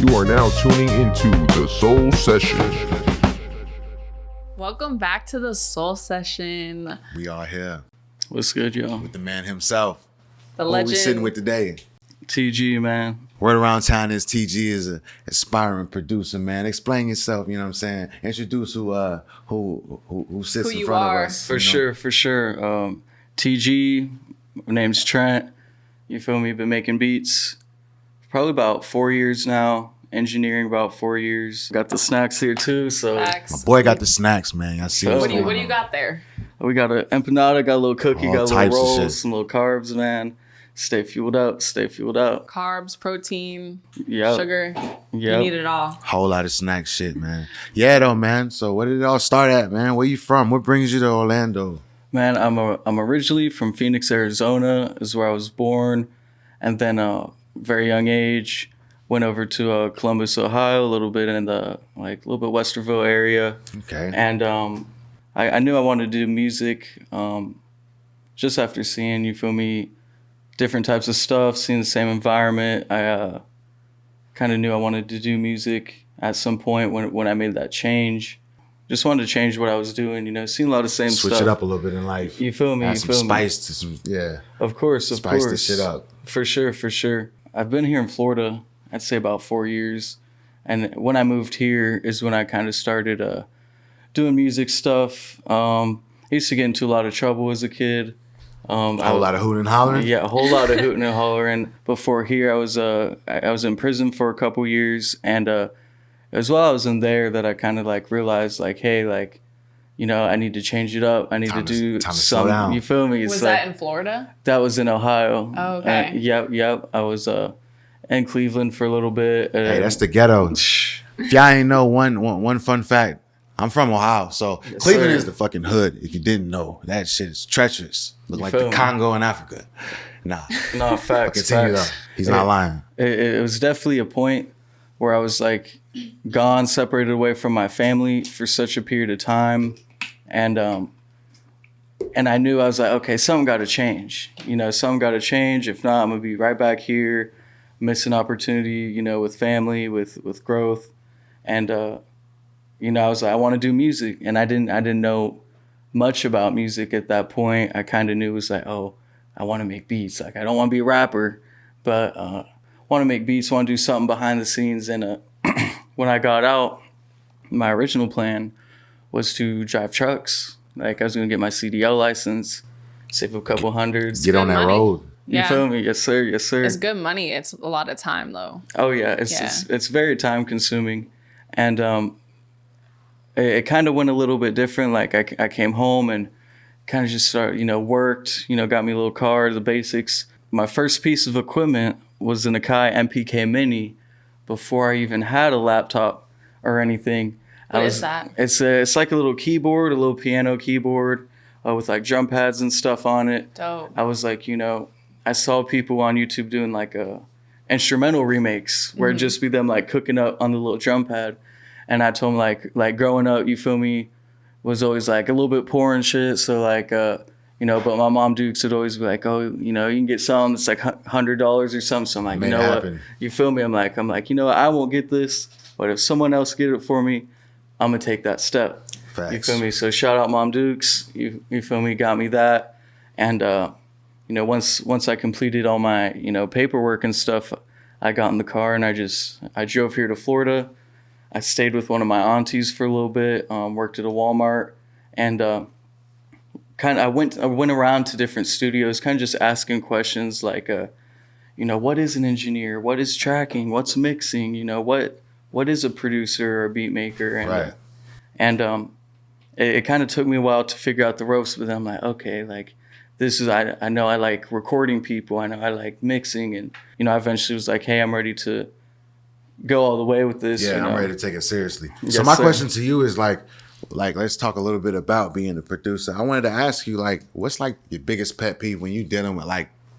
You are now tuning into the Soul Session. Welcome back to the Soul Session. We are here. What's good, y'all? With the man himself. The Who legend. we sitting with today? TG, man. Word around town is TG is an aspiring producer, man. Explain yourself, you know what I'm saying? Introduce who sits Who in you front are. of us. For sure. TG, my name's Trent. You feel me? Been making beats probably about 4 years now. Engineering about 4 years. Got the snacks here too, so. Facts. My boy got the snacks, man. I see What what's do you going on. got there? We got an empanada, got a little cookie, All got a types of little shit. rolls, some little carbs, man. Stay fueled up, stay fueled up. Carbs, protein, Yep. sugar. You Yep. need it all. Whole lot of snack shit, man. Yeah, though, man. So where did it all start at, man? Where you from? What brings you to Orlando? Man, I'm originally from Phoenix, Arizona, is where I was born. And then very young age, went over to Columbus, Ohio, a little bit in the little bit Westerville area. Okay. And I knew I wanted to do music just after seeing, you feel me, different types of stuff, seeing the same environment. I kind of knew I wanted to do music at some point when I made that change. Just wanted to change what I was doing, you know, seeing a lot of the same Switch stuff. it up a little bit in life. You feel me? Add You some feel me? spice to some, yeah. Of course. Spice this shit up. For sure. I've been here in Florida, I'd say about 4 years. And when I moved here is when I kind of started doing music stuff. I used to get into a lot of trouble as a kid. A whole lot of hooting and hollering? Yeah, a whole lot of hooting and hollering. Before here, I was in prison for a couple years. And as well, I was in there that I kind of realized hey, you know, I need to change it up. I need Time to to do slow some. down. You feel me? Was It's that in Florida? that was in Ohio. Oh, okay. Yep. I was in Cleveland for a little bit. Hey, that's the ghetto. If y'all ain't know one fun fact, I'm from Ohio, so Yes, Cleveland sir. is the fucking hood. If you didn't know, that shit is treacherous. Look like feel the me? Congo in Africa. Nah, No, facts. continue facts. though. He's not lying. It was definitely a point where I was gone, separated away from my family for such a period of time, and I knew I was okay, something got to change. You know, something got to change. If not, I'm gonna be right back here, missing opportunity. You know, with family, with growth, and you know, I was I want to do music, and I didn't know much about music at that point. I kind of knew it was oh, I want to make beats. I don't want to be a rapper, but want to make beats, want to do something behind the scenes. And when I got out, my original plan was to drive trucks. I was going to get my CDL license, save a couple hundreds. Get on good that money. road. You Yeah. feel me? Yes, sir. It's good money. It's a lot of time, though. Oh, yeah. It's very time consuming. And it kind of went a little bit different. I came home and kind of just started, you know, worked, you know, got me a little car, the basics. My first piece of equipment was an Akai MPK Mini before I even had a laptop or anything. What is that? It's like a little keyboard, a little piano keyboard with drum pads and stuff on it. Dope. I was you know, I saw people on YouTube doing instrumental remakes where it'd just be them cooking up on the little drum pad. And I told them like growing up, you feel me, was always a little bit poor and shit. So you know, but my mom Dukes would always be oh, you know, you can get something that's $100 or something. So I'm Made you it know happen. what? You feel me? I'm like, you know what? I won't get this, but if someone else get it for me, I'm gonna take that step. Facts. You feel me? So shout out Mom Dukes. You feel me? Got me that. And you know, once I completed all my, you know, paperwork and stuff, I got in the car and I drove here to Florida. I stayed with one of my aunties for a little bit, worked at a Walmart, and I went around to different studios, kind of just asking questions you know, what is an engineer? What is tracking? What's mixing? You know, what is a producer or a beat maker? And Right. and it kind of took me a while to figure out the ropes, but then I'm okay, this is I know I like recording people. I know I like mixing, and you know, I eventually was hey, I'm ready to go all the way with this. Yeah, you know? I'm ready to take it seriously. Yes, So my sir. question to you is let's talk a little bit about being a producer. I wanted to ask you what's your biggest pet peeve when you dealing with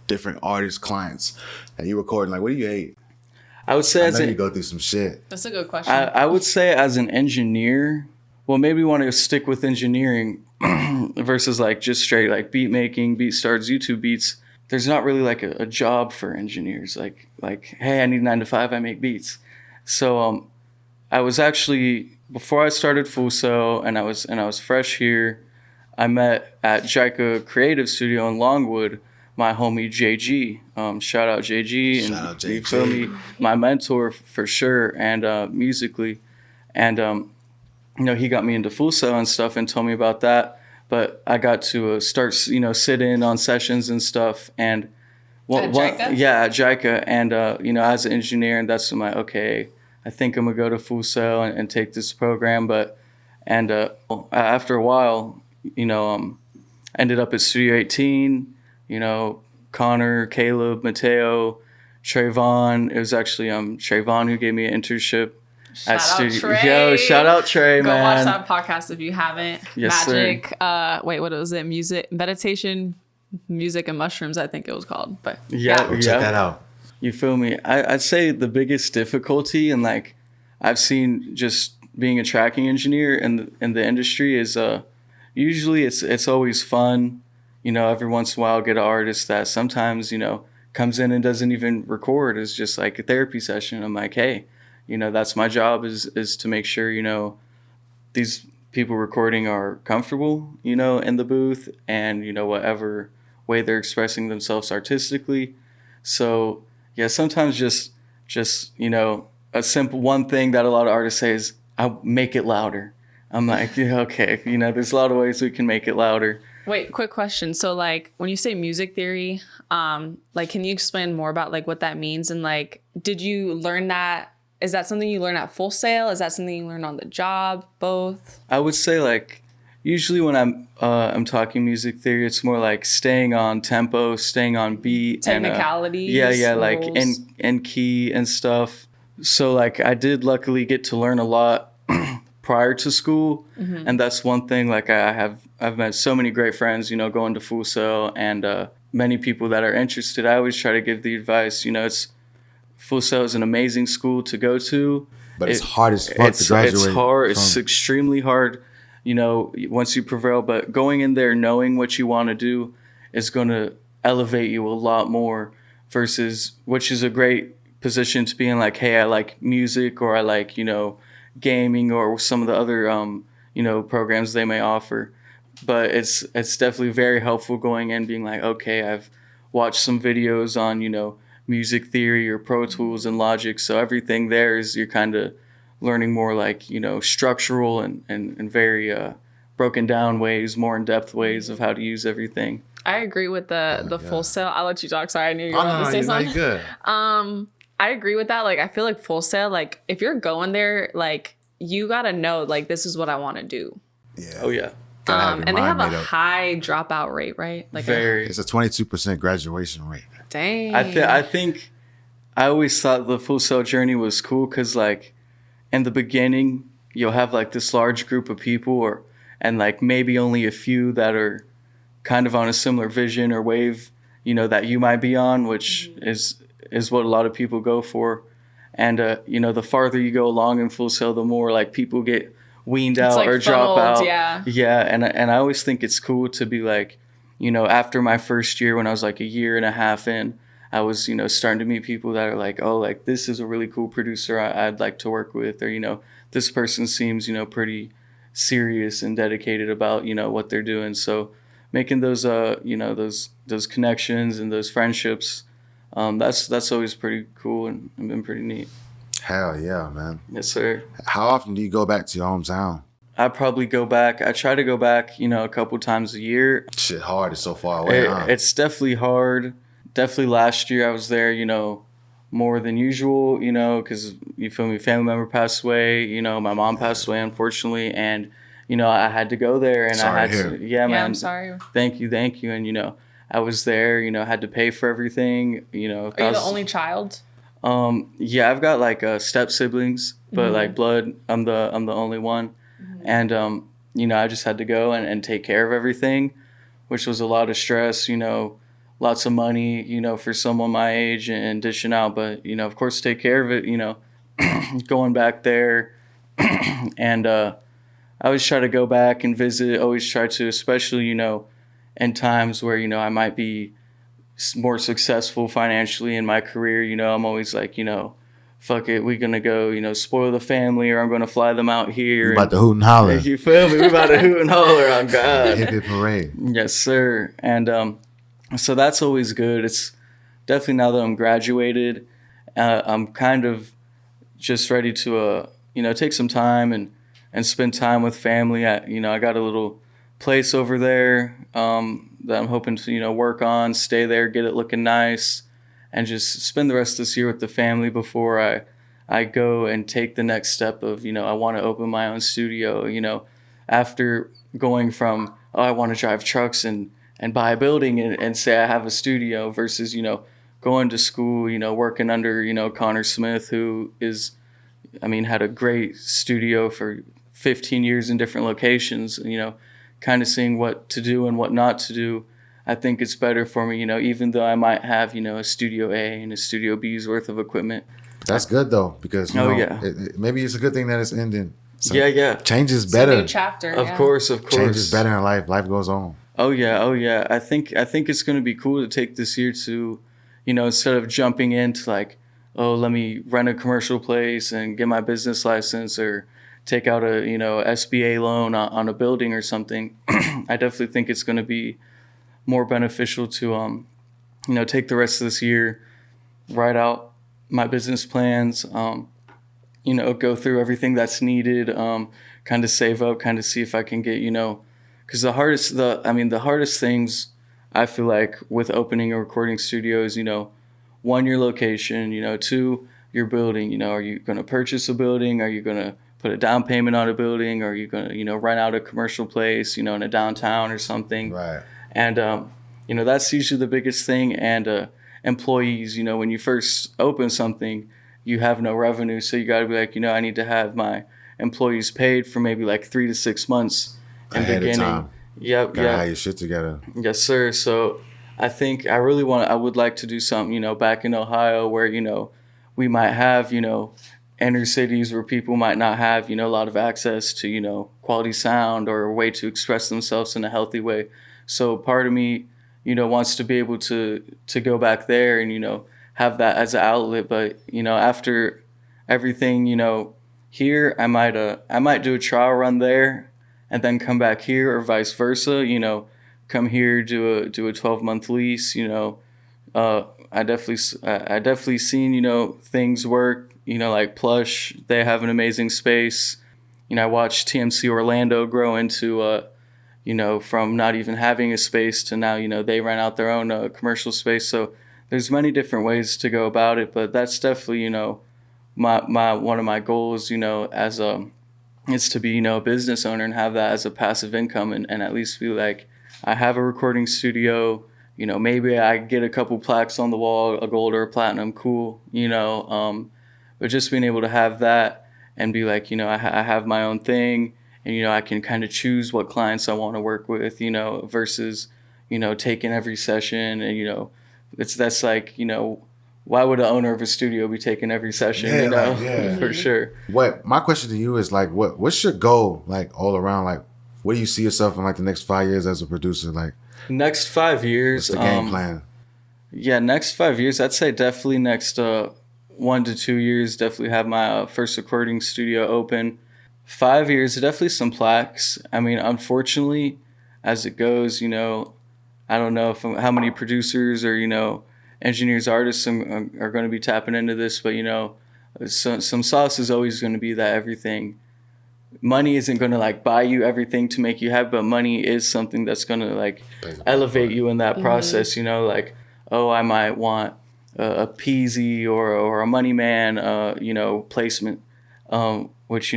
different artists, clients, and you recording? What do you hate? I would say I know you go through some shit. That's a good question. I would say as an engineer, well, maybe want to stick with engineering versus just straight beat making, beat starts, YouTube beats. There's not really a job for engineers. Hey, I need 9 to 5, I make beats. So I was actually, before I started Full Sail and I was fresh here, I met at JICA Creative Studio in Longwood my homie JG. Shout out JG. Shout And out you JG. feel me? My mentor for sure, and musically. And he got me into Full Sail and stuff and told me about that. But I got to start, sit in on sessions and stuff. And At JICA? yeah, at JICA. And, as an engineer, and that's when I'm like, okay, I think I'm going to go to Full Sail and take this program. And after a while, ended up at Studio 18, Connor, Caleb, Mateo, Trayvon. It was actually Trayvon who gave me an internship. Shout out Trey. Yo, shout out Trey, Go man. watch that podcast if you haven't. Yes, Magic. Wait, what was it? Meditation, music, and mushrooms. I think it was called. But Yeah. Check that out. You feel me? I'd say the biggest difficulty, and like I've seen just being a tracking engineer in the industry, is usually it's always fun. Every once in a while, I'll get an artist that sometimes comes in and doesn't even record. It's just like a therapy session. I'm like, hey. That's my job is to make sure, these people recording are comfortable, in the booth and, whatever way they're expressing themselves artistically. So, yeah, sometimes just a simple one thing that a lot of artists say is, I'll make it louder. I'm like, yeah, okay, there's a lot of ways we can make it louder. wait, quick question. So like when you say music theory, like can you explain more about like what that means? And like, did you learn that? Is that something you learn at Full Sail? Is that something you learn on the job? Both? I would say like usually when I'm talking music theory, it's more like staying on tempo, staying on beat, Technicalities. and like rules. in key and stuff. So like I did luckily get to learn a lot prior to school, and that's one thing. Like I've met so many great friends, going to Full Sail, and many people that are interested. I always try to give the advice. Full Sail is an amazing school to go to. But it's hard as fuck to graduate. It's hard. from. It's extremely hard, once you prevail. But going in there knowing what you want to do is going to elevate you a lot more versus, which is a great position to be in, like, hey, I like music, or I like, gaming, or some of the other, programs they may offer. But it's definitely very helpful going in being like, okay, I've watched some videos on, music theory or Pro Tools and Logic. So everything there is you're kind of learning more like, structural and very broken down ways, more in-depth ways of how to use everything. I agree with the Full Sail. I'll let you talk. Sorry, I knew you were going to say something. Good. I agree with that. Like, I feel like Full Sail, like, if you're going there, like, you got to know, like, this is what I want to do. Yeah. Oh, yeah. Gotta have your And they have mind a made up. high dropout rate, right? Like, Very. It's a 22% graduation rate. dang. I think I always thought the Full Sail journey was cool because, like, in the beginning, you'll have, like, this large group of people and, like, maybe only a few that are kind of on a similar vision or wave, that you might be on, which is what a lot of people go for. And, the farther you go along in Full Sail, the more, like, people get weaned out like or drop funneled, out. yeah. Yeah, and I always think it's cool to be like, after my first year, when I was like a year and a half in, I was, starting to meet people that are like, oh, like, this is a really cool producer I'd like to work with, or, this person seems, pretty serious and dedicated about, what they're doing. So making those, those connections and those friendships, that's always pretty cool and been pretty neat. Hell yeah, man. Yes, sir. How often do you go back to your hometown? I probably go back. I try to go back, a couple times a year. Shit hard. It's so far away, huh? It's definitely hard. Definitely last year I was there, more than usual, because you feel me, family member passed away, my mom passed away, unfortunately, and I had to go there, and Sorry I had to hear. to, yeah, man. I'm sorry. Thank you, and I was there, had to pay for everything, Are you the only child? Yeah, I've got like step siblings, but like blood, I'm the only one, and I just had to go and take care of everything, which was a lot of stress, lots of money, for someone my age and dishing out, but of course take care of it, going back there, and I always try to go back and visit. Always try to, especially in times where I might be more successful financially in my career. I'm always like fuck it, we're gonna go, spoil the family, or I'm gonna fly them out here. About to hoot and holler. You feel me? We're about to hoot and holler on God. Hip hip parade. Yes, sir. And so that's always good. It's definitely, now that I'm graduated, I'm kind of just ready to take some time and spend time with family. I got a little place over there that I'm hoping to work on, stay there, get it looking nice, and just spend the rest of this year with the family before I go and take the next step of I want to open my own studio. After going from I want to drive trucks and buy a building and say I have a studio, versus going to school, working under Connor Smith, who is, had a great studio for 15 years in different locations, kind of seeing what to do and what not to do. I think it's better for me, even though I might have, a Studio A and a Studio B's worth of equipment. That's good, though, because, maybe it's a good thing that it's ending. So yeah. Change is better. It's a new chapter. Of course. Change is better in life. Life goes on. Oh, yeah. I think it's going to be cool to take this year to, instead of jumping into like, let me rent a commercial place and get my business license, or take out a, SBA loan on a building or something. I definitely think it's going to be more beneficial to, take the rest of this year, write out my business plans, go through everything that's needed, kind of save up, kind of see if I can get, because the hardest things I feel like with opening a recording studio is, one, your location, two, your building. Are you going to purchase a building? Are you going to put a down payment on a building? Are you going to, rent out a commercial place, in a downtown or something? Right. And, that's usually the biggest thing. And employees, when you first open something, you have no revenue. So you got to be like, I need to have my employees paid for maybe like 3 to 6 months in the beginning. Of time. Yep. Gotta have your shit together. Yes, sir. So I think I would like to do something, back in Ohio where, we might have, inner cities where people might not have, a lot of access to, quality sound or a way to express themselves in a healthy way. So part of me, wants to be able to go back there and, have that as an outlet. But, after everything, here, I might do a trial run there and then come back here, or vice versa, come here, do a 12-month lease. I definitely seen, things work, like Plush, they have an amazing space. I watched TMC Orlando grow into, from not even having a space to now, they rent out their own commercial space. So there's many different ways to go about it, but that's definitely, my one of my goals, as is to be, a business owner and have that as a passive income, and at least be like, I have a recording studio, maybe I get a couple plaques on the wall, a gold or a platinum, cool, but just being able to have that and be like, I have my own thing, and, I can kind of choose what clients I want to work with, versus, taking every session, and, that's like, why would an owner of a studio be taking every session, for sure. My question to you is like, what's your goal, like all around, like, where do you see yourself in like the next 5 years as a producer? Like, next 5 years, what's the game plan? Yeah, next 5 years, I'd say definitely next 1 to 2 years, definitely have my first recording studio open. 5 years, definitely some plaques. Unfortunately, as it goes, I don't know how many producers or, engineers, artists are going to be tapping into this, but, some sauce is always going to be that everything. Money isn't going to like buy you everything to make you happy, but money is something that's going to like elevate you in that process, like, I might want a Peasy or a Money Man, placement, which,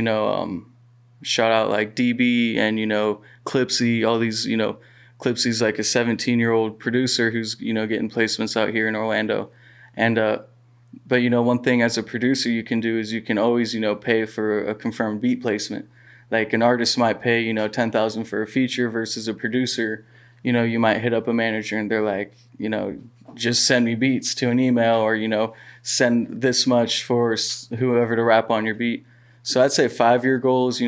shout out like DB and, Clipsy, all these, Clipsy's like a 17-year-old producer who's, getting placements out here in Orlando. And, but, one thing as a producer you can do is you can always, pay for a confirmed beat placement. Like an artist might pay, $10,000 for a feature, versus a producer, you might hit up a manager and they're like, just send me beats to an email, or, send this much for whoever to rap on your beat. So I'd say 5-year goals,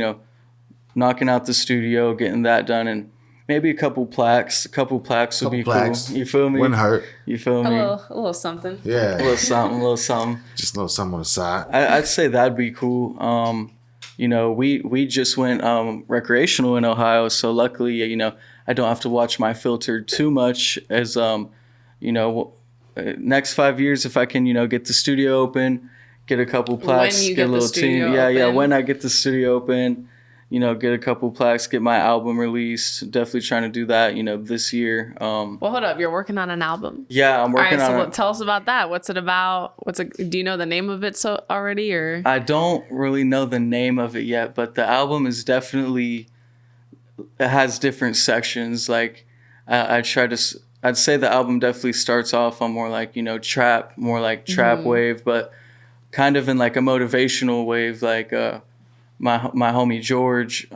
knocking out the studio, getting that done, and maybe a couple plaques. A couple plaques would be plaques. cool. You feel me? Wouldn't hurt. You feel A me? little something. Yeah. A little something, a little something. Just a little something on the side. I'd say that'd be cool. You know, we just went recreational in Ohio, so luckily, you know, I don't have to watch my filter too much. As you know, next 5 years, if I can, you know, get the studio open, get a couple plaques, When you get a get the little studio team. Yeah. open. When I get the studio open, you know, get a couple plaques, get my album released. Definitely trying to do that, you know, this year. Well, hold up. You're working on an album. Yeah, I'm working All right, on so it. tell us about that. What's it about? Do you know the name of it so already, or? I don't really know the name of it yet, but the album is definitely, it has different sections. Like I'd say the album definitely starts off on more like, you know, trap wave, but kind of in like a motivational wave. Like my homie George,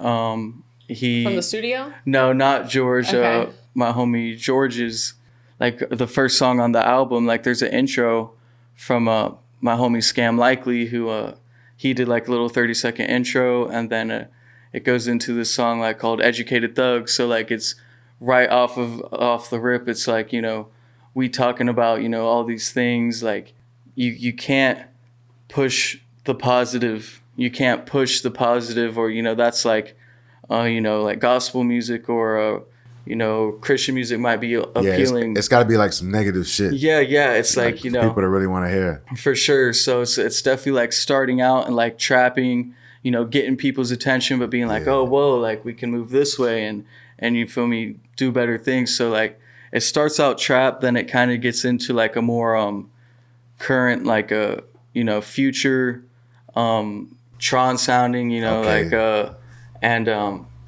he From the studio? no, not George. Okay. My homie George's, like the first song on the album. Like there's an intro from my homie Scam Likely, who he did like a little 30-second intro, and then it goes into this song like called Educated Thug. So like it's right off the rip. It's like, you know, we talking about, you know, all these things. Like you can't push the positive. You can't push the positive, or, you know, that's like, you know, like gospel music or, you know, Christian music might be appealing. Yeah, it's got to be like some negative shit. Yeah. It's like, you know, people that really want to hear. for sure. So it's definitely like starting out and like trapping, you know, getting people's attention, but being like, oh, whoa, like we can move this way and you feel me, do better things. So like it starts out trap, then it kind of gets into like a more current, like a, you know, future, Tron sounding, you know, Okay.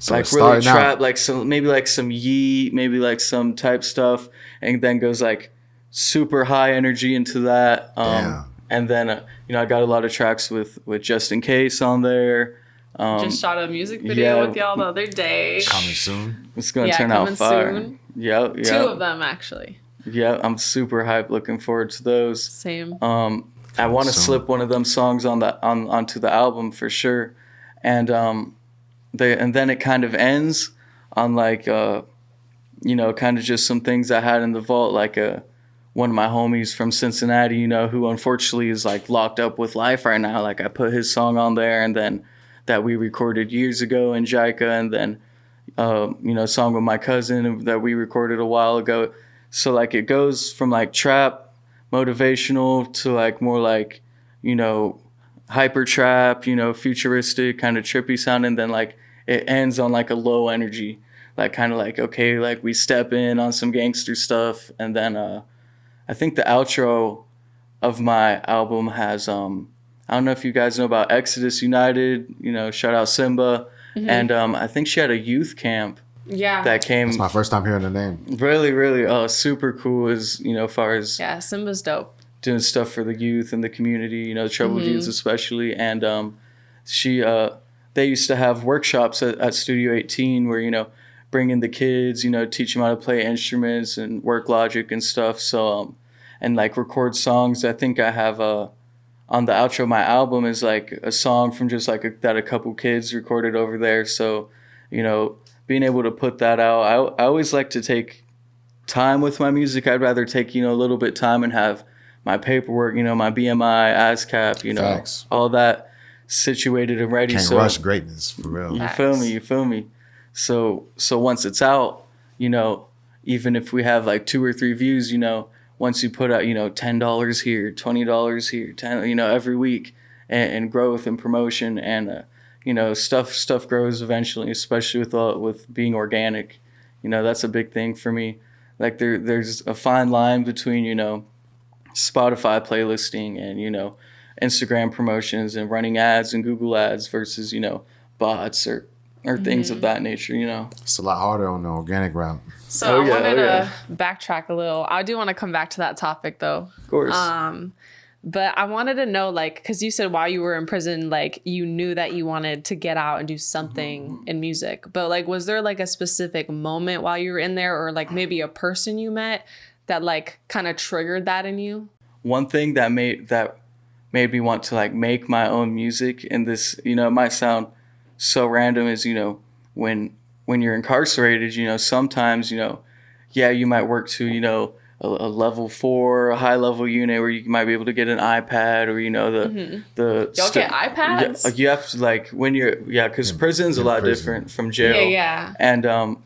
So like it's really starting out. trap, like some Yee, maybe like some type stuff, and then goes like super high energy into that. Damn. And then you know, I got a lot of tracks with Just In Case on there. Just shot a music video yeah. with y'all the other day. Coming soon. It's gonna Yeah, turn out coming fire. soon. Yeah. Two of them, actually. Yeah, I'm super hyped. Looking forward to those. Same. I want to Soon. slip one of them songs onto the album for sure, and then it kind of ends on like you know, kind of just some things I had in the vault, like one of my homies from Cincinnati, you know, who unfortunately is like locked up with life right now. Like I put his song on there, and then that we recorded years ago in JICA, and then you know, a song with my cousin that we recorded a while ago. So like it goes from like trap, motivational, to like more like, you know, hyper trap, you know, futuristic, kind of trippy sound, and then like it ends on like a low energy, like kind of like, okay, like we step in on some gangster stuff. And then I think the outro of my album has I don't know if you guys know about Exodus United, you know, shout out Simba. And I think she had a youth camp Yeah. that came. It's my first time hearing the name. Really super cool, as you know, as far as Yeah, Simba's dope. doing stuff for the youth and the community, you know, troubled youths especially. And she they used to have workshops at Studio 18 where, you know, bring in the kids, you know, teach them how to play instruments and work Logic and stuff. So and like record songs. I think I have on the outro of my album is like a song from just like that a couple kids recorded over there. So, you know, being able to put that out, I always like to take time with my music. I'd rather take, you know, a little bit time and have my paperwork, you know, my BMI, ASCAP, you know, Facts. all that situated and ready. Can't So rush greatness, for real. you Facts. feel me? So once it's out, you know, even if we have like 2 or 3 views, you know, once you put out, you know, $10 here, $20 here, 10, you know, every week, and growth and promotion, and you know, stuff grows eventually, especially with being organic. You know, that's a big thing for me. Like there's a fine line between, you know, Spotify playlisting and, you know, Instagram promotions and running ads and Google ads versus, you know, bots or things of that nature, you know. It's a lot harder on the organic route. So Oh, yeah, I wanted oh, yeah. to backtrack a little. I do want to come back to that topic though. Of course. But I wanted to know, like, because you said while you were in prison, like, you knew that you wanted to get out and do something in music. But, like, was there, like, a specific moment while you were in there, or, like, maybe a person you met that, like, kind of triggered that in you? One thing that made me want to, like, make my own music, and this, you know, it might sound so random, is, you know, when when you're incarcerated, you know, sometimes, you know, yeah, you might work to, you know, a level 4, a high level unit where you might be able to get an iPad, or, you know, Y'all get iPads? Yeah, you have to, like, when you're, because prison's a lot different from jail. Yeah. And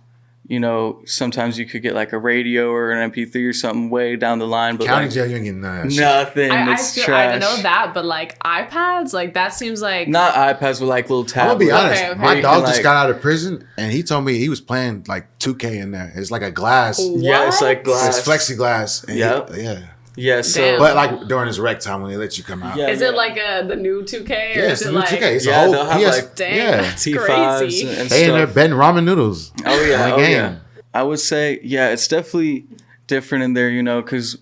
you know, sometimes you could get like a radio or an MP3 or something way down the line. But county like, jail, you ain't getting none of that shit. nothing. I It's feel, trash. I know that, but like iPads, like that seems like Not iPads, but like little I'm tablets. gonna be honest. Okay. My You dog can, just like- got out of prison, and he told me he was playing like 2K in there. It's like a glass. Yeah, it's like What? glass. It's plexiglass. And Yep. yeah. Yeah, so Damn. But like during his rec time when they let you come out. Yeah. Is it like the new 2K or Yeah, is it's it the new like 2K. It's Yeah, a whole they'll have, PS. like, dang, yeah. that's T5s crazy. and They in there stuff. betting ramen noodles. Oh yeah, on the oh game. yeah. I would say, yeah, it's definitely different in there, you know, because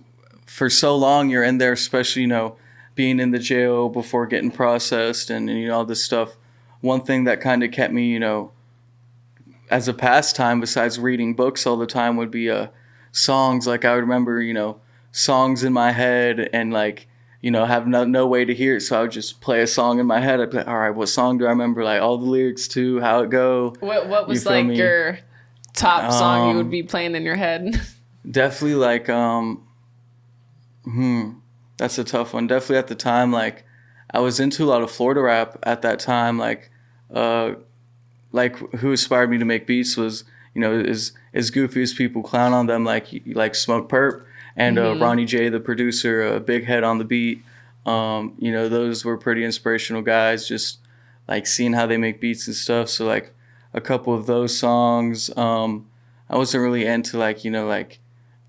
for so long you're in there, especially, you know, being in the jail before getting processed and you know, all this stuff. One thing that kind of kept me, you know, as a pastime besides reading books all the time would be songs. Like I would remember, you know, songs in my head and like, you know, have no way to hear it. So I would just play a song in my head. I'd be like, all right, what song do I remember? Like all the lyrics to, how it go. What was feel like me? your top song you would be playing in your head? Definitely like that's a tough one. Definitely at the time, like I was into a lot of Florida rap at that time. Like who inspired me to make beats was, you know, as goofy as people clown on them, like Smoke Perp and Ronnie J, the producer, Big Head on the beat. You know, those were pretty inspirational guys. Just like seeing how they make beats and stuff. So like a couple of those songs. I wasn't really into like, you know, like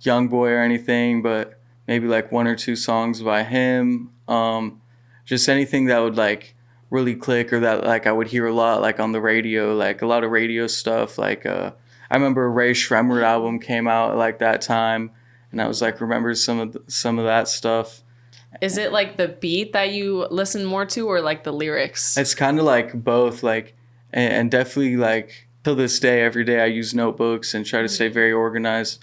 Young Boy or anything, but maybe like 1 or 2 songs by him. Just anything that would like really click or that like I would hear a lot like on the radio, like a lot of radio stuff. Like I remember a Ray Shremmerd album came out like that time, and I was like remember some of that stuff. Is it like the beat that you listen more to or like the lyrics? It's kind of like both, like and definitely like till this day, every day I use notebooks and try to stay very organized.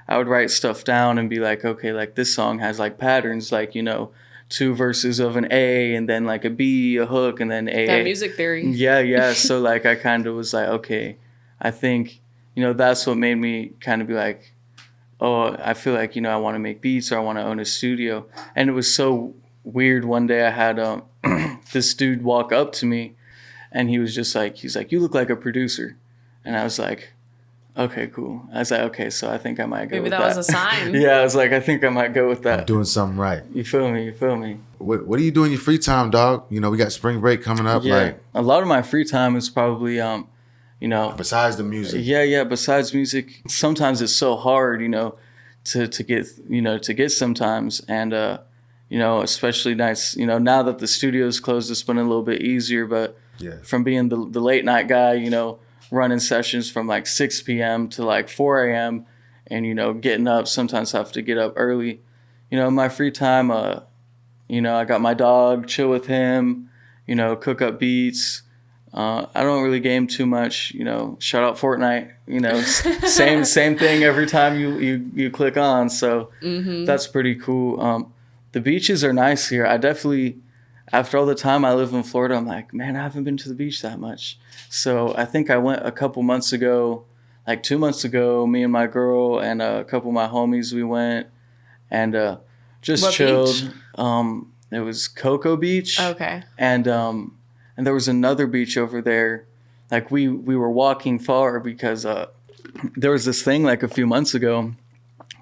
I would write stuff down and be like, okay, like this song has like patterns, like, you know, 2 verses of an A and then like a B, a hook, and then A. That music theory. Yeah. So like I kind of was like, okay, I think, you know, that's what made me kind of be like, oh, I feel like, you know, I want to make beats or I want to own a studio. And it was so weird. One day I had this dude walk up to me and he was just like, he's like, you look like a producer. And I was like, okay, cool. I was like, okay, so I think I might go Maybe with that was a sign. Yeah, I was like, I think I might go with that. Doing something right. You feel me? What do you do in your free time, dog? You know, we got spring break coming up. Yeah, Like a lot of my free time is probably, you know, besides the music. yeah. Besides music, sometimes it's so hard, you know, to get sometimes, and you know, especially nights, you know, now that the studio's closed, it's been a little bit easier. But Yeah. from being the late night guy, you know, running sessions from like 6 p.m. to like 4 a.m. and, you know, getting up, sometimes have to get up early. You know, my free time, you know, I got my dog, chill with him, you know, cook up beats. I don't really game too much, you know, shout out Fortnite, you know, same thing every time you click on. So that's pretty cool. The beaches are nice here. I definitely, after all the time I live in Florida, I'm like, man, I haven't been to the beach that much. So I think I went a couple months ago, like 2 months ago, me and my girl and a couple of my homies, we went and just What chilled. beach? It was Cocoa Beach. Okay. And there was another beach over there. Like we were walking far because there was this thing like a few months ago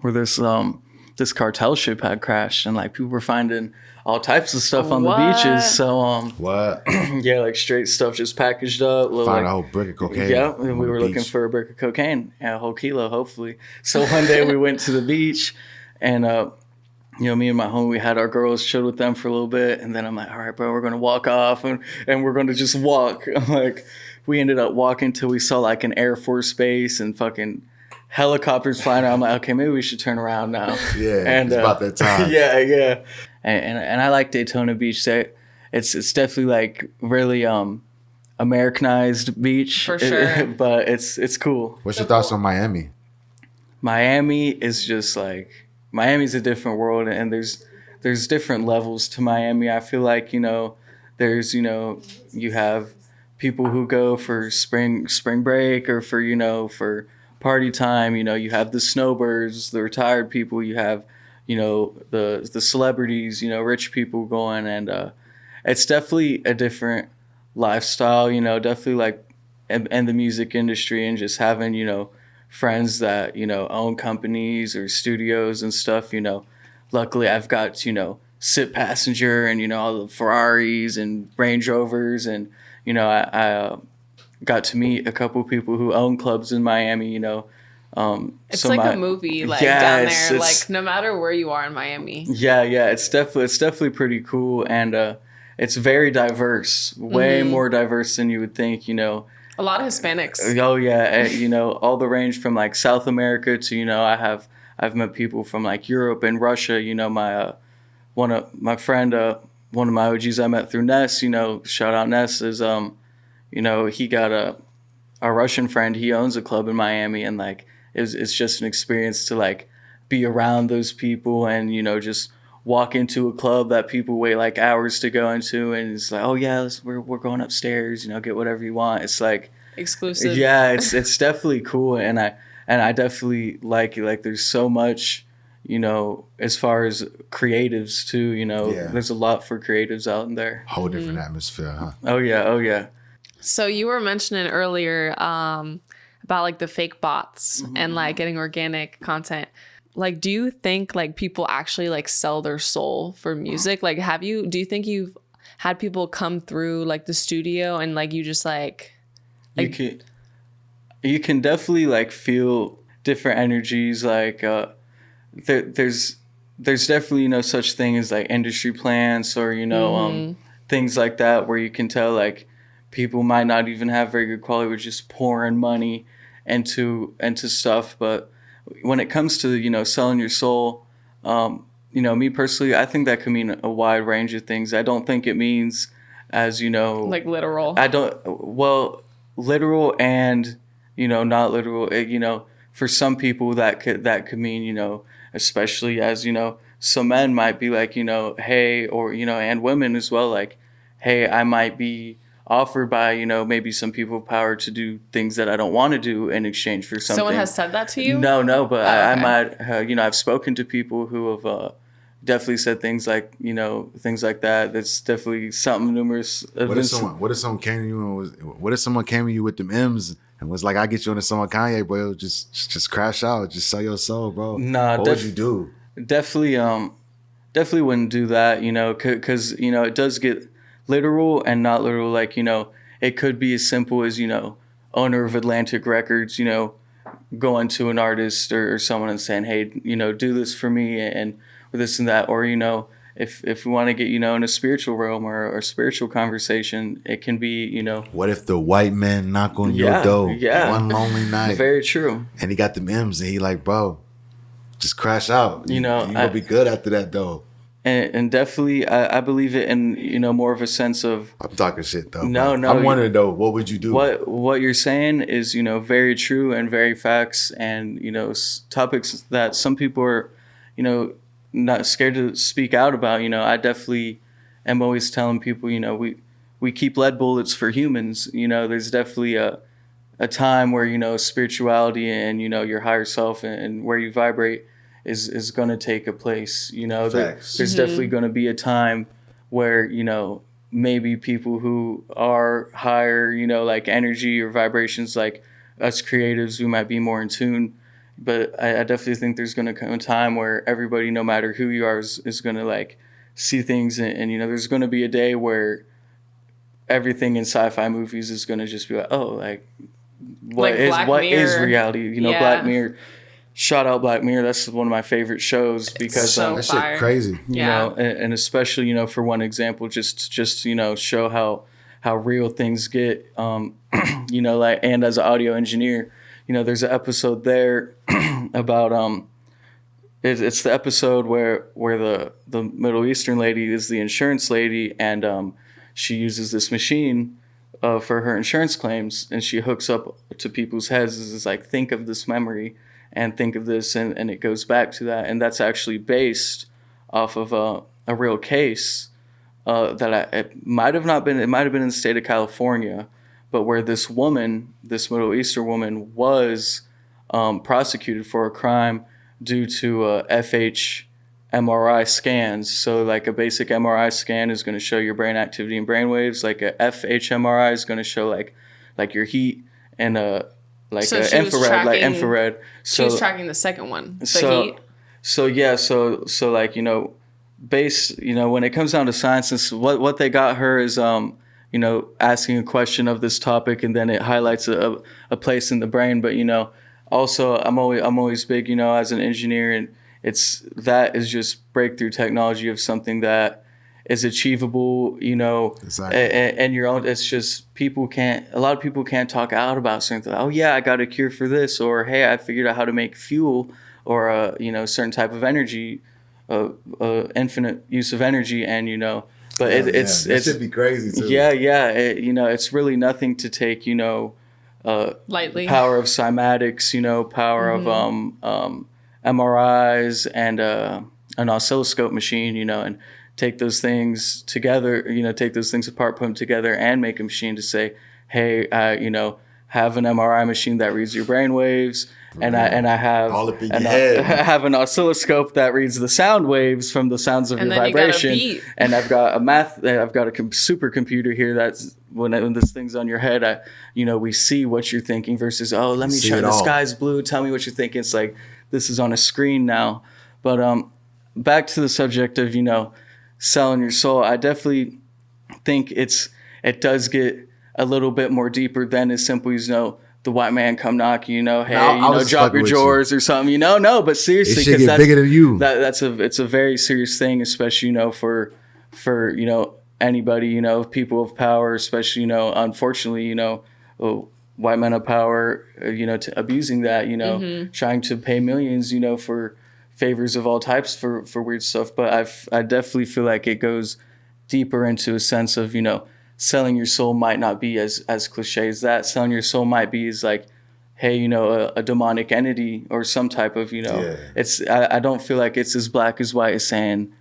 where this cartel ship had crashed and like people were finding all types of stuff on What? the beaches. So What? yeah, like straight stuff just packaged up. Find like, a whole brick of cocaine. yeah, and on we the were looking beach. for a brick of cocaine, a whole kilo, hopefully. So one day we went to the beach, and you know, me and my homie, we had our girls, chilled with them for a little bit, and then I'm like, all right, bro, we're gonna walk off, and we're gonna just walk. I'm like, we ended up walking till we saw like an Air Force base and fucking helicopters flying around. I'm like, okay, maybe we should turn around now. Yeah, and it's about that time. yeah. And I like Daytona Beach. It's definitely like really Americanized beach For sure. but it's cool. What's your thoughts on Miami? Miami is just like, Miami's a different world, and there's different levels to Miami. I feel like, you know, there's, you know, you have people who go for spring break or for, for party time. You have the snowbirds, the retired people, you have, the celebrities, rich people going, and it's definitely a different lifestyle, definitely like and the music industry, and just having, friends that, own companies or studios and stuff. Luckily I've got, sit passenger and, all the Ferraris and Range Rovers, and, I got to meet a couple people who own clubs in Miami. It's so like a movie, like down there, like no matter where you are in Miami. Yeah, it's definitely pretty cool, and it's very diverse, way more diverse than you would think. A lot of Hispanics. Oh yeah, all the range from like South America to I've met people from like Europe and Russia. My one of my OGs I met through Ness. Shout out Ness is he got a Russian friend. He owns a club in Miami, and like it's just an experience to like be around those people, and just walk into a club that people wait like hours to go into, and it's like, oh yeah, we're going upstairs, get whatever you want. It's like exclusive. Yeah, it's definitely cool, and I definitely like it. Like there's so much, as far as creatives too. There's a lot for creatives out in there. Whole different atmosphere, huh? Oh yeah. So you were mentioning earlier about like the fake bots and like getting organic content. Like, do you think like people actually like sell their soul for music? Like, do you think you've had people come through like the studio and like you just like you can definitely like feel different energies. Like there's definitely no such thing as like industry plants or things like that, where you can tell like people might not even have very good quality, we're just pouring money into stuff. But when it comes to, selling your soul, me personally, I think that could mean a wide range of things. I don't think it means as, like literal. Literal and, not literal. For some people that could mean, especially as, some men might be like, hey, or, and women as well, like, hey, I might be offered by, maybe some people of power to do things that I don't want to do in exchange for something. Someone has said that to you? No, but I okay. might, I've spoken to people who have definitely said things like, things like that. That's definitely something numerous. What if someone came to you with them M's and was like, I get you on the song with Kanye, bro, just crash out, just sell your soul, bro. Nah, what would you do? Definitely wouldn't do that, because, it does get literal and not literal. Like, it could be as simple as, owner of Atlantic Records, going to an artist or someone and saying, hey, do this for me and this and that. Or, if we want to get, in a spiritual realm or a spiritual conversation, it can be, What if the white man knock on your door one lonely night? Very true. And he got them M's and he like, bro, just crash out. You gonna be good after that though. And definitely, I believe it in, more of a sense of... I'm talking shit, though. No. I'm wondering, though, what would you do? What you're saying is, very true and very facts, and, topics that some people are, not scared to speak out about. I definitely am always telling people, we keep lead bullets for humans. There's definitely a time where, spirituality and, your higher self and where you vibrate is going to take a place. There's definitely going to be a time where, maybe people who are higher, like energy or vibrations, like us creatives, we might be more in tune. But I definitely think there's going to come a time where everybody, no matter who you are, is going to like see things. And there's going to be a day where everything in sci-fi movies is going to just be like, oh, like what is reality? Black Mirror. Shout out Black Mirror. That's one of my favorite shows because that shit crazy. And especially, for one example, just show how real things get. Like, and as an audio engineer, there's an episode there about it's the episode where the Middle Eastern lady is the insurance lady, and she uses this machine for her insurance claims, and she hooks up to people's heads. It's like, think of this memory. And think of this, and it goes back to that, and that's actually based off of a real case it might have been in the state of California, but where this Middle Eastern woman was prosecuted for a crime due to fMRI scans. So like a basic MRI scan is going to show your brain activity and brain waves. Like a fMRI is going to show like your heat and like So she was infrared. She was tracking the second one, the heat. So yeah, so like, when it comes down to science, what they got her is asking a question of this topic, and then it highlights a place in the brain. But also I'm always big, as an engineer, and that is just breakthrough technology of something that is achievable, Exactly. and your own. It's just a lot of people can't talk out about something. Oh yeah, I got a cure for this, or hey, I figured out how to make fuel, or certain type of energy, infinite use of energy, and but that should be crazy too. Yeah, it's really nothing to take, Lightly. Power of cymatics, power of MRIs and an oscilloscope machine, and take those things together, take those things apart, put them together, and make a machine to say, hey, have an MRI machine that reads your brain waves, and I have all up in your head. I have an oscilloscope that reads the sound waves from the sounds of And your then you got a vibration, beat. and I've got a supercomputer here that's when this thing's on your head, we see what you're thinking versus, oh, let me try, the sky's blue, tell me what you're thinking. It's like this is on a screen now. But back to the subject of selling your soul, I definitely think it does get a little bit more deeper than as simply as the white man come knock you, hey, drop your drawers or something, no, but seriously, because that's bigger than you. It's a very serious thing, especially for anybody, people of power, especially unfortunately, white men of power, to abusing that, trying to pay millions, for favors of all types for weird stuff. But I definitely feel like it goes deeper into a sense of, selling your soul might not be as cliche as that. Selling your soul might be as like, hey, a demonic entity or some type of, I don't feel like it's as black as white as saying,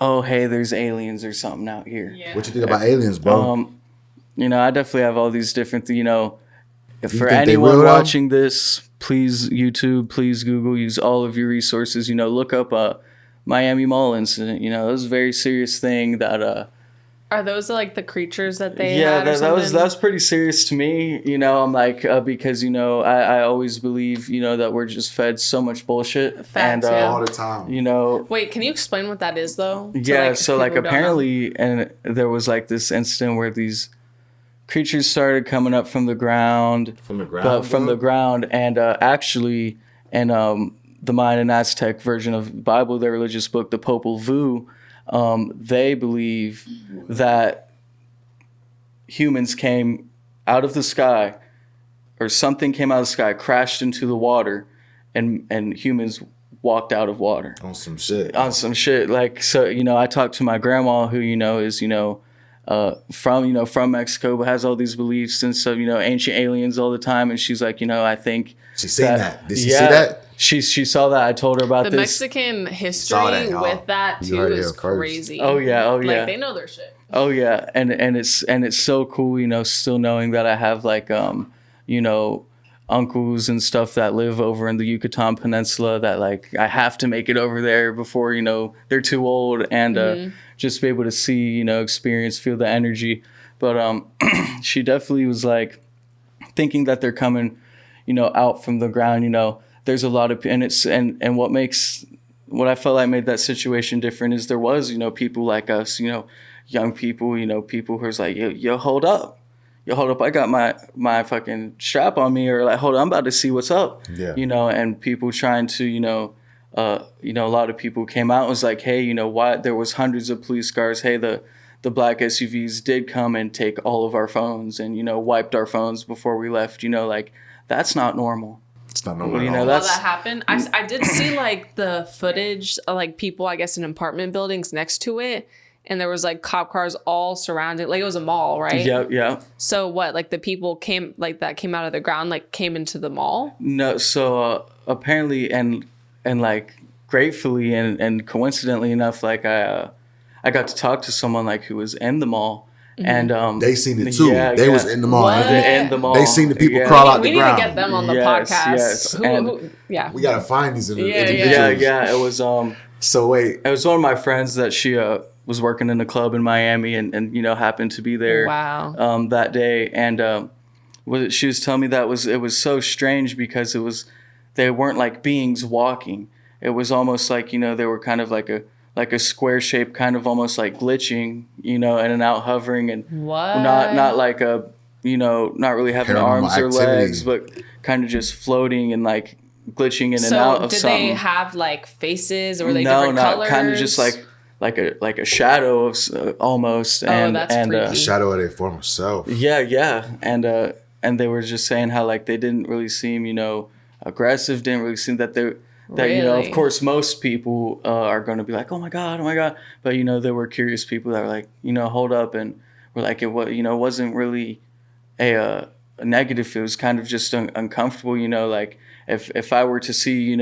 oh, hey, there's aliens or something out here. Yeah. What you think about aliens, bro? I definitely have all these different, if for think they anyone will, though? watching this, please YouTube, please Google, use all of your resources, look up Miami Mall incident. It was a very serious thing that Are those like the creatures that they yeah, had or that something? was pretty serious to me. I'm like, because I always believe that we're just fed so much bullshit. Facts, and yeah. All the time. Wait, can you explain what that is though? Yeah, so like people don't know? apparently, and there was like this incident where these creatures started coming up from the ground, From the ground, but from bro? the ground, and actually, and the Mayan and Aztec version of the Bible, their religious book, the Popol Vuh, they believe that humans came out of the sky, or something came out of the sky, crashed into the water, and humans walked out of water. On some shit. Like, so, I talked to my grandma who, is, from Mexico, but has all these beliefs and stuff, ancient aliens all the time. And she's like, I think She seen that. Did she see that? She saw that. I told her about The this. Mexican history Saw that, y'all. with that You too heard it is here first. crazy. Oh yeah. Like they know their shit. Oh yeah, and it's so cool, still knowing that I have like uncles and stuff that live over in the Yucatan Peninsula that like I have to make it over there before they're too old, and just be able to see, experience, feel the energy. But she definitely was like thinking that they're coming, out from the ground. There's a lot of, and what I felt like made that situation different is there was, people like us, young people, people who's like, yo, hold up, I got my fucking strap on me, or like, hold on, I'm about to see what's up. Yeah. And people trying to, a lot of people came out and was like, hey, why there was hundreds of police cars. Hey, the black SUVs did come and take all of our phones and, wiped our phones before we left, like, that's not normal. It's not normal. Well, that happened. I did see like the footage of like people, I guess, in apartment buildings next to it. And there was like cop cars all surrounded, like it was a mall, right? Yeah. So what, like the people came out of the ground, like came into the mall? No, so apparently and like gratefully and coincidentally enough, like I got to talk to someone like who was in the mall, And They seen it too. Yeah, they yeah. was in the mall. What? In the mall. They seen the people Yeah. crawl out We the need ground. to get them on the Yes, podcast. yes. Who, yeah. We gotta find these Yeah, individuals. Yeah. It was So wait, it was one of my friends that she was working in a club in Miami and happened to be there Wow. that day, and she was telling me that it was so strange because they weren't like beings walking. It was almost like they were kind of like a square shape, kind of almost like glitching, in and out, hovering, and What? not like not really having Paranormal arms or activity. legs, but kind of just floating and like glitching in and So out of did something. they have like faces, or were they No, different not colors? kind of just like a shadow of almost. And that's and the freaky. shadow of their former self. yeah, and they were just saying how like they didn't really seem aggressive, didn't really seem that of Really? course most people are going to be like, oh my god, but there were curious people that were like, hold up, and were like, it was wasn't really a negative. It was kind of just uncomfortable, like if I were to see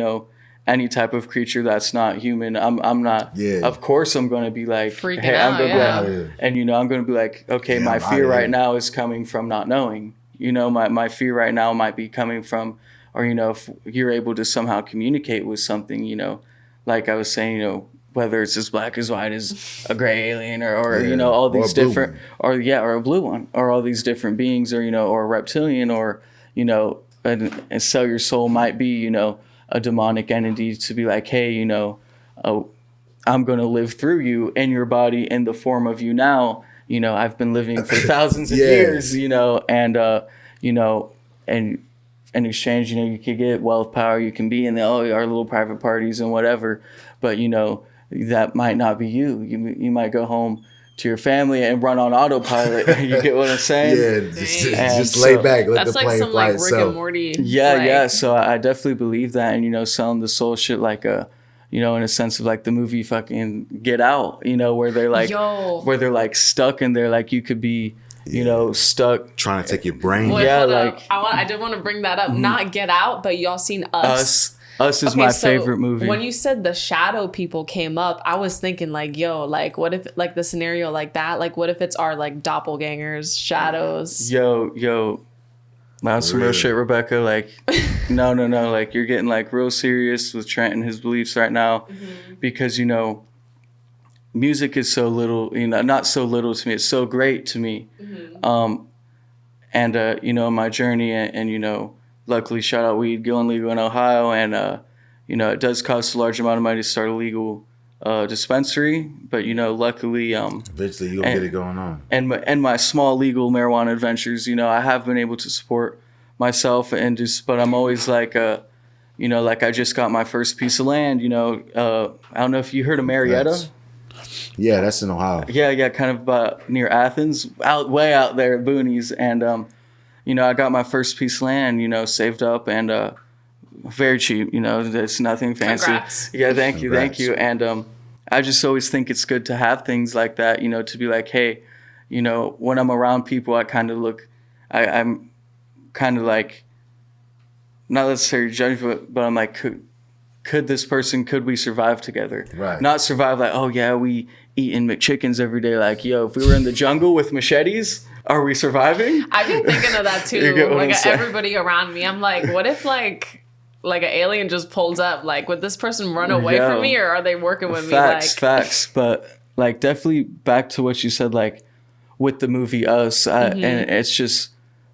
any type of creature that's not human, I'm not. Yeah. Of course, I'm going to be like, Freaking hey, out, I'm going yeah. to be like, and I'm going to be like, okay, Yeah, my I'm fear outta right here. now is coming from not knowing. My fear right now might be coming from, or if you're able to somehow communicate with something, like I was saying, whether it's as black as white as a gray alien, or Yeah, all or these a blue different, or a blue one, or all these different beings, or or a reptilian, or and sell your soul might be a demonic entity to be like, hey, I'm going to live through you in your body in the form of you now. I've been living for thousands of Yeah. years, and in exchange, you could get wealth, power, you can be in our little private parties and whatever, but that might not be you. You might go home to your family and run on autopilot. You get what I'm saying? Yeah, just And lay so- back, let That's the like plane some fly like Rick itself. and Morty. Yeah. like- So I definitely believe that, and selling the soul shit like in a sense of like the movie fucking Get Out, where they're like, Yo. where they're like stuck in there, like you could be, stuck. Trying to take your brain. Wait, Yeah, hold like- up. I did want to bring that up. Not Get Out, but y'all seen Us. Us is Okay, my so favorite movie. When you said the shadow people came up, I was thinking like, yo, like what if like the scenario like that? Like what if it's our like doppelgangers, shadows? Yo, that's some real Really? shit, Rebecca. Like, no, like you're getting like real serious with Trent and his beliefs right now, because music is so little, not so little to me. It's so great to me. And my journey, and luckily, shout out weed going legal in Ohio, and it does cost a large amount of money to start a legal dispensary, but luckily, Eventually, you'll get it going on. and my small legal marijuana adventures, I have been able to support myself, but I'm always like, like I just got my first piece of land, I don't know if you heard of Marietta. That's- Yeah, that's in Ohio. Yeah, kind of near Athens, way out there, boonies, and I got my first piece of land, saved up, and very cheap, it's nothing fancy. Congrats. Yeah, thank Congrats. you, and I just always think it's good to have things like that, to be like, hey, when I'm around people, I kind of look, I'm kind of like, not necessarily judge, but I'm like, could we survive together? Right. Not survive like, oh yeah, we eating McChickens every day. Like, yo, if we were in the jungle with machetes, are we surviving? I've been thinking of that You too. get what I'm Like saying? everybody around me, I'm like, what if like an alien just pulls up? Like, would this person run away Yo. from me, or are they working with Facts. But like, definitely back to what you said, like with the movie Us, and it's just,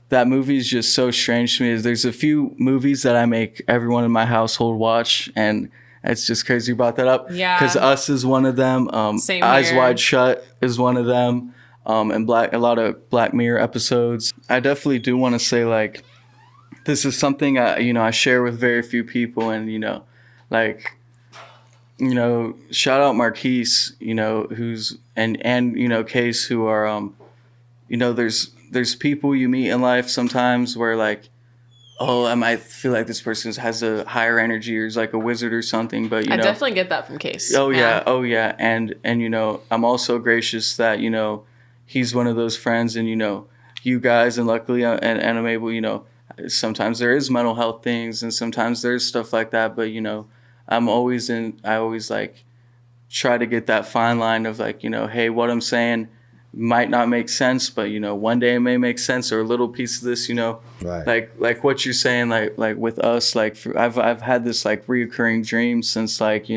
that movie is just so strange to me. There's a few movies that I make everyone in my household watch, and it's just crazy you brought that up. Yeah. Because Us is one of them. Same Eyes here. Wide Shut is one of them. And a lot of Black Mirror episodes. I definitely do want to say, like, this is something I share with very few people, and shout out Marquise, who's and Case, who are there's people you meet in life sometimes where like, oh, I might feel like this person has a higher energy or is like a wizard or something, but I definitely get that from Case. oh yeah, and I'm also gracious that he's one of those friends, and you guys, and luckily and I'm able, sometimes there is mental health things, and sometimes there's stuff like that, but I always like try to get that fine line of like, hey, what I'm saying might not make sense, but one day it may make sense, or a little piece of this, Right. like what you're saying, like with us, like I've had this like reoccurring dream since like I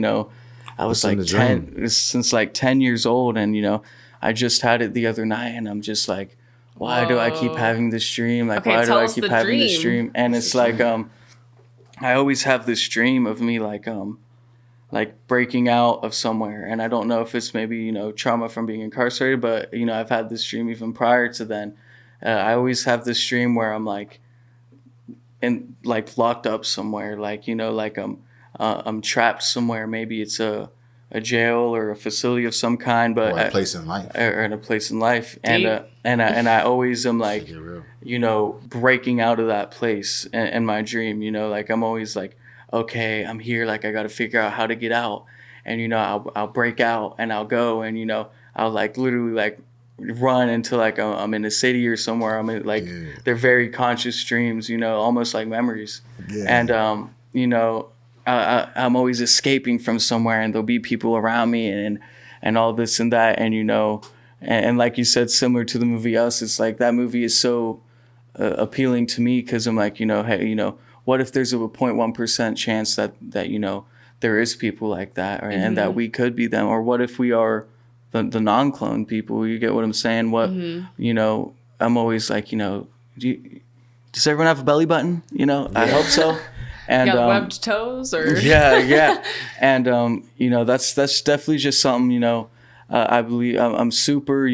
was What's in like the 10 since like 10 years old, and I just had it the other night, and I'm just like, why do I keep Whoa. having this dream? Like, Okay, why do tell I us keep the having this dream. dream? And it's like I always have this dream of me like breaking out of somewhere, and I don't know if it's maybe trauma from being incarcerated, but I've had this dream even prior to then. I always have this dream where I'm like like locked up somewhere, like like I'm trapped somewhere. Maybe it's a jail or a facility of some kind, but Or a place in life. or in a place in life, Deep. and I always am like Get real. breaking out of that place in my dream. Like I'm always like, okay, I'm here, like I got to figure out how to get out, and I'll break out and I'll go, and I'll like literally like run until like I'm in a city or somewhere. I'm in like Yeah. they're very conscious dreams, almost like memories. Yeah. And I'm always escaping from somewhere, and there'll be people around me, and all this and that, and and like you said, similar to the movie Us, it's like that movie is so appealing to me, because I'm like, hey, what if there's a 0.1% chance that there is people like that, or, and that we could be them, or what if we are the non-clone people? You get what I'm saying? What I'm always like, does everyone have a belly button? I hope so. And You got webbed toes, or yeah, and that's definitely just something I believe. I'm super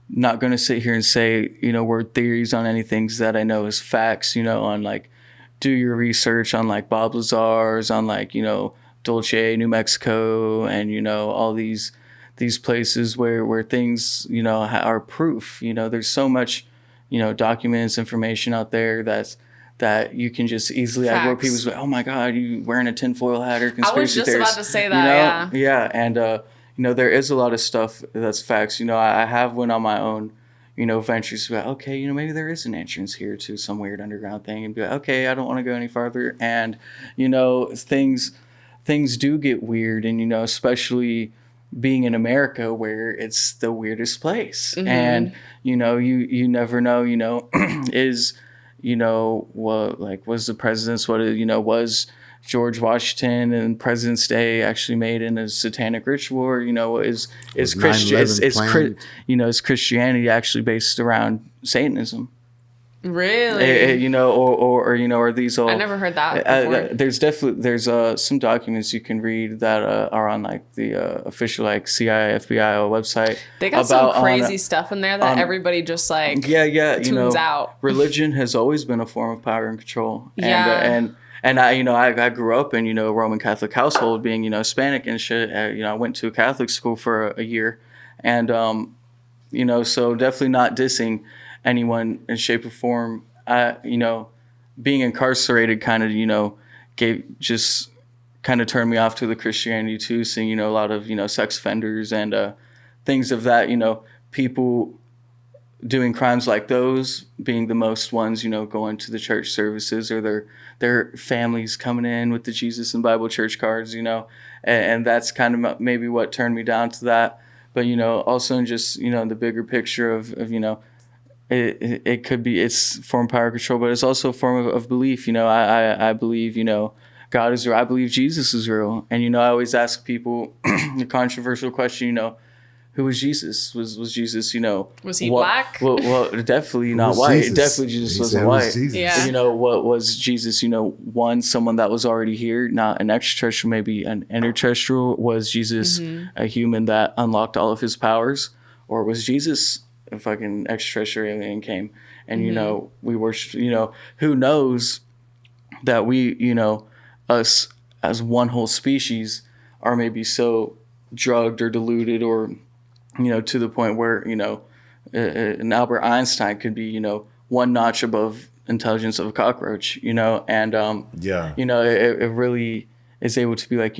not gonna sit here and say word theories on any things that I know is facts. On like, do your research on like Bob Lazar's, on like Dulce, New Mexico, and all these places where things are proof. There's so much documents, information out there that you can just easily, like, where Facts. people's like, oh my God, you wearing a tinfoil hat or conspiracy I was just theorist. about to say that, Yeah, and there is a lot of stuff that's facts. I have went on my own, ventures about, okay, maybe there is an entrance here to some weird underground thing, and be like, okay, I don't want to go any farther. And things do get weird, and especially being in America, where it's the weirdest place. And you never know, is what, like, was the president's, was George Washington and President's Day actually made in a satanic ritual, or is Christianity actually based around Satanism? really? Or these all? I never heard that before. There's some documents you can read that are on like the official like CIA, FBI website. They got some crazy stuff in there that everybody just like tunes out. Religion has always been a form of power and control. Yeah. And I grew up in a Roman Catholic household, being Hispanic and shit. I went to a Catholic school for a year, and so definitely not dissing anyone in shape or form. Being incarcerated kind of turned me off to the Christianity too, seeing a lot of sex offenders and things of that, people doing crimes like those being the most ones, going to the church services, or their families coming in with the Jesus and Bible church cards, and that's kind of maybe what turned me down to that. But also in just the bigger picture of it could be, it's form of power control, but it's also a form of belief. I believe God is real. I believe Jesus is real. And I always ask people the controversial question, who was Jesus? Was Jesus, Was he black? Well, definitely not was white. Jesus? Definitely Jesus He wasn't said it was white. Jesus. Yeah. What was Jesus? One, someone that was already here, not an extraterrestrial, maybe an interterrestrial. Was Jesus a human that unlocked all of his powers, or was Jesus a fucking extraterrestrial alien came and we worship? Who knows that we us as one whole species are maybe so drugged or deluded, or to the point where an Albert Einstein could be one notch above intelligence of a cockroach, and it really is able to be like,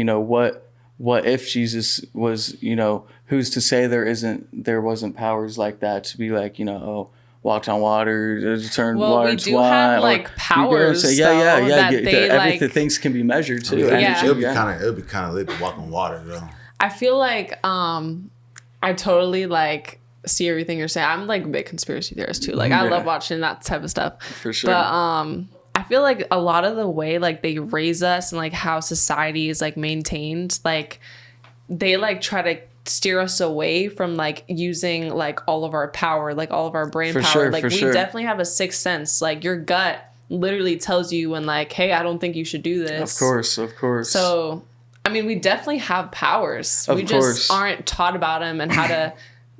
what if Jesus was, who's to say there wasn't powers like that to be like, walked on water, turned water into wine. We do have like powers, everything, things can be measured too. It'll be kind of lit to walk on water though. I feel like I totally like see everything you're saying. I'm like a big conspiracy theorist too. Like I love watching that type of stuff. For sure. But I feel like a lot of the way like they raise us and like how society is like maintained, like they like try to steer us away from like using like all of our power, like all of our brain For power. sure, Like for we sure. definitely have a sixth sense. Like your gut literally tells you when like, hey, I don't think you should do this. Of course. So, I mean, we definitely have powers. Of we course. just aren't taught about them and how to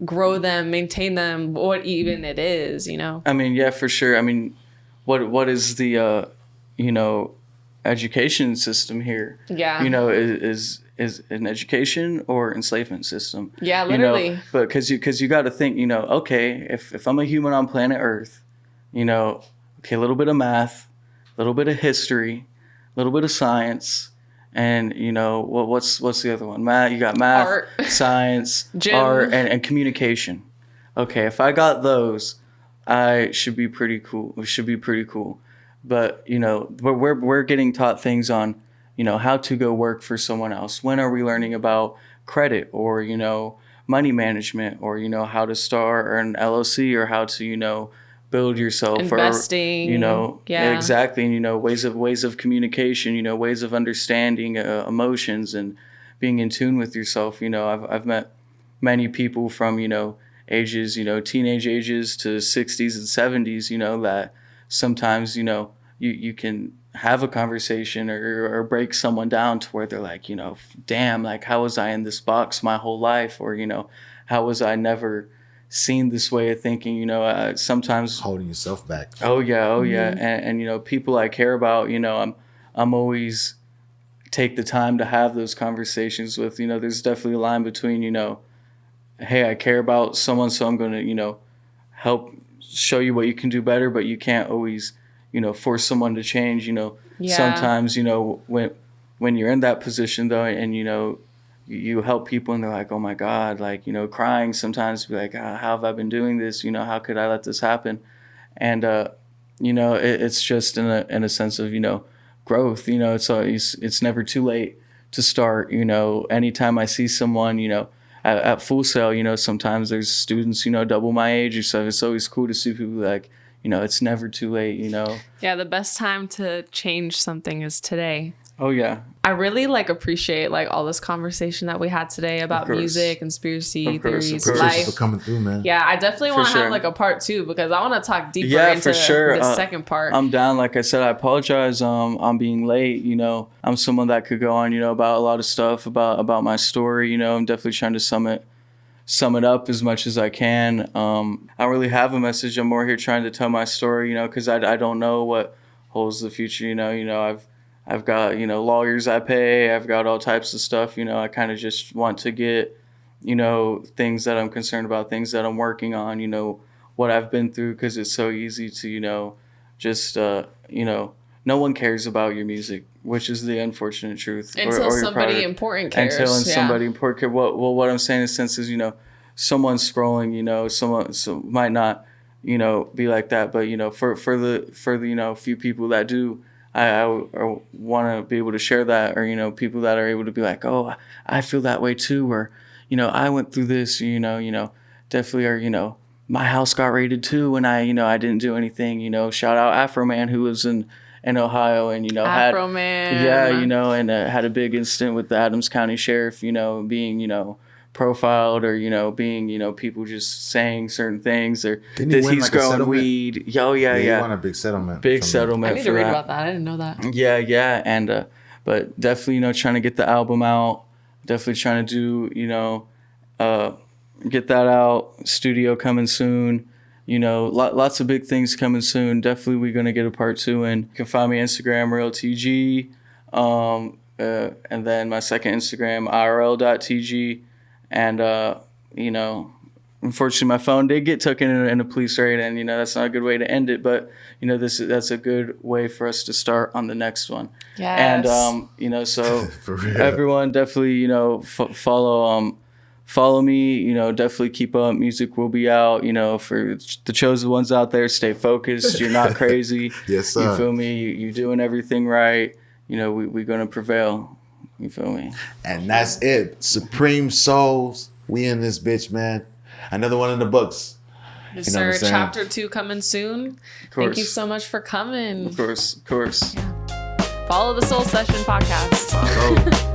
grow them, maintain them, what even it is, you know? I mean, yeah, for sure. I mean, what is the education system here? Yeah. Is an education or enslavement system? Yeah, literally. But because you got to think, okay, if I'm a human on planet Earth, okay, a little bit of math, a little bit of history, a little bit of science, and what's the other one? Math. You got math, Art. science, Gym. art, and communication. Okay, if I got those, I should be pretty cool. It should be pretty cool. But we're getting taught things on how to go work for someone else. When are we learning about credit or money management or how to start an LLC or how to build yourself Investing. or Yeah. exactly, and ways of communication, ways of understanding emotions and being in tune with yourself. I've met many people from ages teenage ages to 60s and 70s that sometimes you can have a conversation or break someone down to where they're like damn, like how was I in this box my whole life, or how was I never seen this way of thinking, sometimes Holding yourself back. oh yeah and people I care about, I'm always take the time to have those conversations with. There's definitely a line between hey, I care about someone, so I'm going to help show you what you can do better, but you can't always force someone to change. Yeah. Sometimes when you're in that position though, and you help people and they're like, oh my God, like crying sometimes, be like, how have I been doing this, how could I let this happen? And it's just in a sense of growth. It's never too late to start. Anytime I see someone at Full Sail, sometimes there's students double my age or so. It's always cool to see people like it's never too late. Yeah, the best time to change something is today. Oh yeah. I really appreciate all this conversation that we had today about course. music, conspiracy Of course, theories, of course. Thanks life. for coming through, man. Yeah, I definitely want to sure. have a part 2 because I want to talk deeper Yeah, into for sure. the second part. I'm down. Like I said, I apologize on being late. I'm someone that could go on about a lot of stuff about my story. I'm definitely trying to sum it up as much as I can. I don't really have a message. I'm more here trying to tell my story, because I don't know what holds the future. I've got lawyers I pay. I've got all types of stuff. I kind of just want to get things that I'm concerned about, things that I'm working on. What I've been through, because it's so easy to just no one cares about your music, which is the unfortunate truth. Until or your somebody product. important cares. Until yeah. somebody important cares. What I'm saying in a sense is, someone's scrolling, someone might not, be like that. But, for the few people that do, I want to be able to share that, or, people that are able to be like, oh, I feel that way too. Or, I went through this, definitely are, my house got raided too. And I didn't do anything, shout out Afro Man who lives in Ohio and, Afro Man. Yeah, and had a big incident with the Adams County Sheriff, being, profiled, or, being, people just saying certain things, or Didn't he that win, he's like, a growing settlement? weed. Yeah. He won a big settlement. Big from settlement. I need for to read that. about that. I didn't know that. Yeah, and but definitely, trying to get the album out. Definitely trying to do, get that out. Studio coming soon. Lots of big things coming soon. Definitely, we're gonna get a part 2, and you can find me Instagram RealTG, and then my second Instagram IRL.tg, and unfortunately, my phone did get taken in a police raid, and that's not a good way to end it. But that's a good way for us to start on the next one. Yes. And so For real. everyone definitely follow me. Definitely keep up. Music will be out. For the chosen ones out there, stay focused. You're not crazy. Yes, sir. You feel me? You're doing everything right. We're gonna prevail. You feel me? And that's it. Supreme Souls. We in this bitch, man. another one in the books. Yes, You know what I'm sir. saying? Chapter 2 coming soon. Thank you so much for coming. Of course. Follow the Soul Session podcast. Follow.